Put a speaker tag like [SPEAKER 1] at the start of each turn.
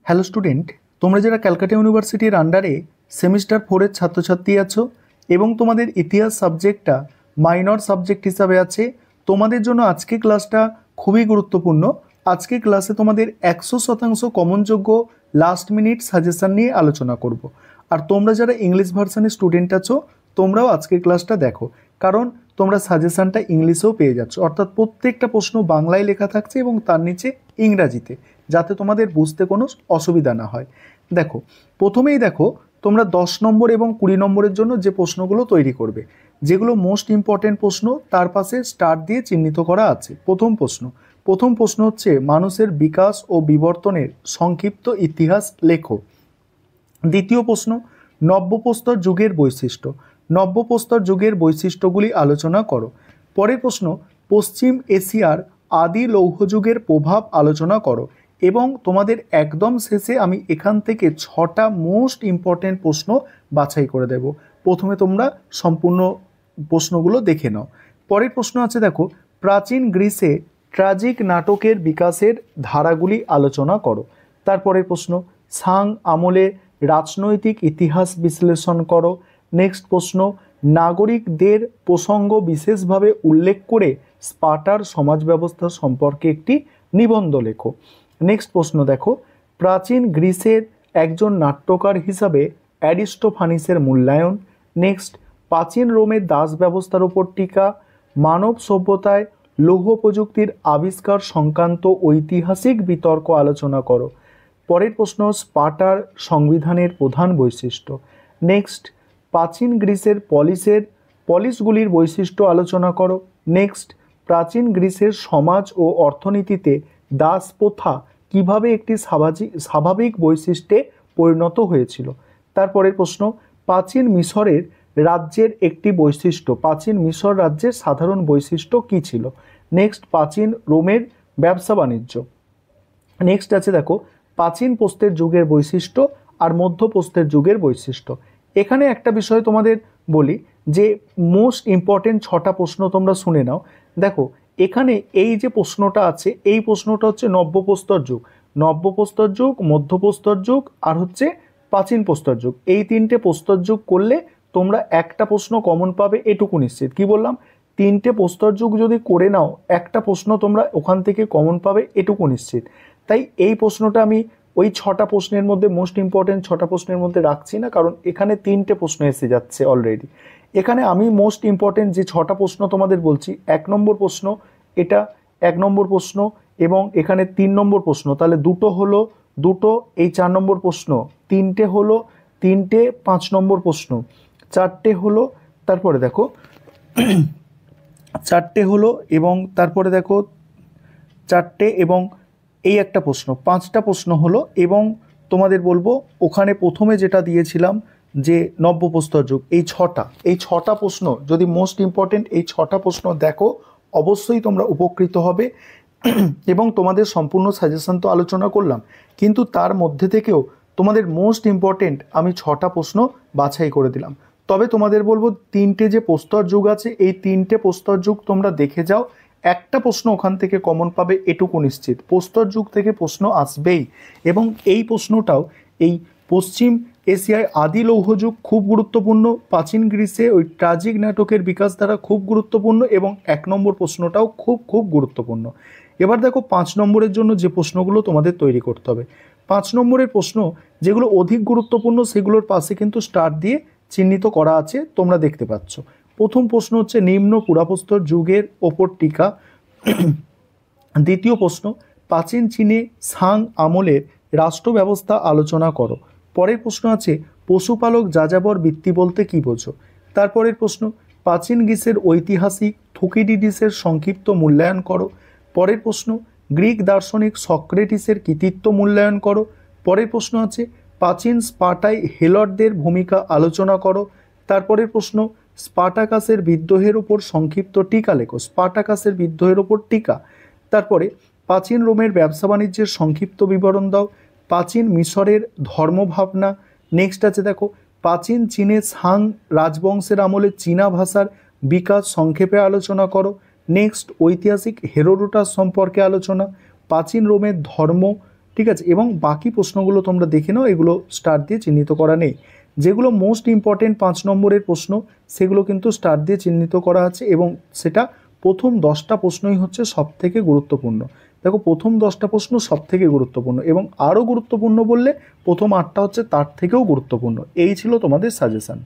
[SPEAKER 1] Hello student, তোমরা যারা ক্যালকাটা ইউনিভার্সিটির আন্ডারে সেমিস্টার 4-এর ছাত্রছাত্রী আছো এবং তোমাদের ইতিহাস সাবজেক্টটা মাইনর সাবজেক্ট হিসাবে আছে, তোমাদের জন্য আজকে ক্লাসটা খুবই গুরুত্বপূর্ণ। আজকে ক্লাসে তোমাদের 100% কমনযোগ্য লাস্ট মিনিট সাজেশন নিয়ে আলোচনা করব। আর তোমরা যারা ইংলিশ ভার্সনের স্টুডেন্ট আছো তোমরাও আজকের ক্লাসটা দেখো, কারণ তোমরা সাজেশনটা ইংলিশেও পেয়ে যাচ্ছ, অর্থাৎ প্রত্যেকটা প্রশ্ন বাংলায় লেখা থাকছে এবং তার নিচে ইংরাজিতে, যাতে তোমাদের বুঝতে কোনো অসুবিধা না হয়। দেখো, প্রথমেই দেখো তোমরা 10 নম্বর এবং 20 নম্বরের জন্য যে প্রশ্নগুলো তৈরি করবে, যেগুলো মোস্ট ইম্পর্টেন্ট প্রশ্ন, তার পাশে স্টার দিয়ে চিহ্নিত করা আছে। প্রথম প্রশ্ন হচ্ছে মানুষের বিকাশ ও বিবর্তনের সংক্ষিপ্ত ইতিহাস লেখো। দ্বিতীয় প্রশ্ন, নব্যপ্রস্তর যুগের বৈশিষ্ট্য। নব্যপ্রস্তর যুগের বৈশিষ্ট্যগুলি আলোচনা করো। পরের প্রশ্ন, পশ্চিম এশিয়ার আদি লৌহযুগের প্রভাব আলোচনা করো। এবং তোমাদের একদম শেষে আমি এখান থেকে 6টা মোস্ট ইম্পর্টেন্ট প্রশ্ন বাছাই করে দেব। প্রথমে তোমরা সম্পূর্ণ প্রশ্নগুলো দেখে নাও। পরের প্রশ্ন আছে, দেখো, প্রাচীন গ্রিসে ট্র্যাজিক নাটকের বিকাশের ধারাগুলি আলোচনা করো। তারপরের প্রশ্ন, সাং আমলে রাজনৈতিক ইতিহাস বিশ্লেষণ করো। নেক্সট প্রশ্ন, নাগরিকদের প্রসঙ্গ বিশেষভাবে উল্লেখ করে স্পার্টার সমাজ ব্যবস্থা সম্পর্কে একটি নিবন্ধ লেখো। নেক্সট প্রশ্ন দেখো, প্রাচীন গ্রিসের একজন নাট্যকার হিসাবে অ্যারিস্টোফানিসের মূল্যায়ন। নেক্সট, প্রাচীন রোমের দাস ব্যবস্থার উপর টিকা। মানব সভ্যতায় লৌহ প্রযুক্তির আবিষ্কার সংক্রান্ত ঐতিহাসিক বিতর্ক আলোচনা করো। পরের প্রশ্ন, স্পার্টার সংবিধানের প্রধান বৈশিষ্ট্য। নেক্সট, প্রাচীন গ্রিসের পলিসগুলির বৈশিষ্ট্য আলোচনা করো। নেক্সট, প্রাচীন গ্রিসের সমাজ ও অর্থনীতিতে দাস প্রথা কীভাবে একটি স্বাভাবিক বৈশিষ্ট্যে পরিণত হয়েছিল। তারপরের প্রশ্ন, প্রাচীন মিশরের রাজ্যের একটি বৈশিষ্ট্য। প্রাচীন মিশর রাজ্যের সাধারণ বৈশিষ্ট্য কী ছিল। নেক্সট, প্রাচীন রোমের ব্যবসা বাণিজ্য। নেক্সট আছে, দেখো, প্রাচীন প্রস্তর যুগের বৈশিষ্ট্য আর মধ্যপ্রস্তর যুগের বৈশিষ্ট্য। এখানে একটা বিষয় তোমাদের বলি, যে মোস্ট ইম্পর্টেন্ট 6টা প্রশ্ন তোমরা শুনে নাও। দেখো, এখানে এই যে প্রশ্নটা আছে, এই প্রশ্নটা হচ্ছে নব্যপ্রস্তর যুগ, মধ্যপ্রস্তর যুগ আর হচ্ছে প্রাচীন প্রস্তর যুগ। এই 3টে প্রস্তর যুগ করলে তোমরা একটা প্রশ্ন কমন পাবে, এটুকু নিশ্চিত। কি বললাম? 3টে প্রস্তর যুগ যদি করে নাও, একটা প্রশ্ন তোমরা ওখান থেকে কমন পাবে, এটুকু নিশ্চিত। তাই এই প্রশ্নটা আমি ওই 6টা প্রশ্নের মধ্যে, মোস্ট ইম্পর্টেন্ট 6টা প্রশ্নের মধ্যে রাখছি না, কারণ এখানে 3টে প্রশ্ন এসে যাচ্ছে অলরেডি। এখানে আমি মোস্ট ইম্পর্টেন্ট যে 6টা প্রশ্ন তোমাদের বলছি, 1 নম্বর প্রশ্ন, এটা 1 নম্বর প্রশ্ন, এবং এখানে 3 নম্বর প্রশ্ন, তাহলে দুটো হলো, দুটো এই 4 নম্বর প্রশ্ন, 3টে হলো, 3টে 5 নম্বর প্রশ্ন, 4টে হলো, তারপরে দেখো 4টে হলো, এবং তারপরে দেখো 4টে, এবং এই একটা প্রশ্ন, 5টা প্রশ্ন হলো। এবং তোমাদের বলবো, ওখানে প্রথমে যেটা দিয়েছিলাম যে নব্যপ্রস্তর যুগ, এই 6টা প্রশ্ন যদি মোস্ট ইম্পর্টেন্ট এই 6টা প্রশ্ন দেখো, অবশ্যই তোমরা উপকৃত হবে। এবং তোমাদের সম্পূর্ণ সাজেশন তো আলোচনা করলাম, কিন্তু তার মধ্যে থেকেও তোমাদের মোস্ট ইম্পর্টেন্ট আমি 6টা প্রশ্ন বাছাই করে দিলাম। তবে তোমাদের বলবো, 3টে যে প্রস্তর যুগ আছে, এই 3টে প্রস্তর যুগ তোমরা দেখে যাও, একটা প্রশ্ন ওখান থেকে কমন পাবে, এটুকু নিশ্চিত। প্রস্তর যুগ থেকে প্রশ্ন আসবেই। এবং এই প্রশ্নটাও এই পশ্চিম এশিয়ায় আদি লৌহযুগ খুব গুরুত্বপূর্ণ, প্রাচীন গ্রিসে ওই ট্র্যাজিক নাটকের বিকাশ দ্বারা খুব গুরুত্বপূর্ণ, এবং 1 নম্বর প্রশ্নটাও খুব খুব গুরুত্বপূর্ণ। এবার দেখো 5 নম্বরের জন্য যে প্রশ্নগুলো তোমাদের তৈরি করতে হবে। 5 নম্বরের প্রশ্ন যেগুলো অধিক গুরুত্বপূর্ণ, সেগুলোর পাশে কিন্তু স্টার দিয়ে চিহ্নিত করা আছে, তোমরা দেখতে পাচ্ছ। প্রথম প্রশ্ন হচ্ছে নিম্ন পুরাপ্রস্তর যুগের ওপর টিকা। দ্বিতীয় প্রশ্ন, প্রাচীন চীনে সাং আমলের রাষ্ট্র ব্যবস্থা আলোচনা করো। পরের প্রশ্ন আছে, পশুপালক যাযাবর বৃত্তি বলতে কী বোঝো। তারপরের প্রশ্ন, প্রাচীন গ্রিসের ঐতিহাসিক থুকিডিডিসের সংক্ষিপ্ত মূল্যায়ন করো। পরের প্রশ্ন, গ্রিক দার্শনিক সক্রেটিসের কৃতিত্ব মূল্যায়ন করো। পরের প্রশ্ন আছে, প্রাচীন স্পার্টায় হেলটদের ভূমিকা আলোচনা করো। তারপরের প্রশ্ন, স্পার্টাকাসের বিদ্রোহের উপর সংক্ষিপ্ত টিকা লেখো। স্পার্টাকাসের বিদ্রোহের উপর টিকা। তারপরে প্রাচীন রোমের ব্যবসা বাণিজ্যের সংক্ষিপ্ত বিবরণ দাও। প্রাচীন মিশরের ধর্মভাবনা। নেক্সট আছে, দেখো, প্রাচীন চীনে সাং রাজবংশের আমলে চীনা ভাষার বিকাশ সংক্ষেপে আলোচনা করো। নেক্সট, ঐতিহাসিক হেরোডোটাস সম্পর্কে আলোচনা। প্রাচীন রোমের ধর্ম ঠিক আছে, এবং বাকি প্রশ্নগুলো তোমরা দেখে নাও, এগুলো স্টার দিয়ে চিহ্নিত করা নেই। যেগুলো মোস্ট ইম্পর্টেন্ট 5 নম্বরের প্রশ্ন সেগুলো কিন্তু স্টার দিয়ে চিহ্নিত করা আছে, এবং সেটা প্রথম 10টা প্রশ্নই হচ্ছে সবথেকে গুরুত্বপূর্ণ। দেখো প্রথম 10টা প্রশ্ন সবথেকে গুরুত্বপূর্ণ, এবং আরও গুরুত্বপূর্ণ বললে প্রথম 8টা হচ্ছে তার থেকেও গুরুত্বপূর্ণ। এই ছিল তোমাদের সাজেশান।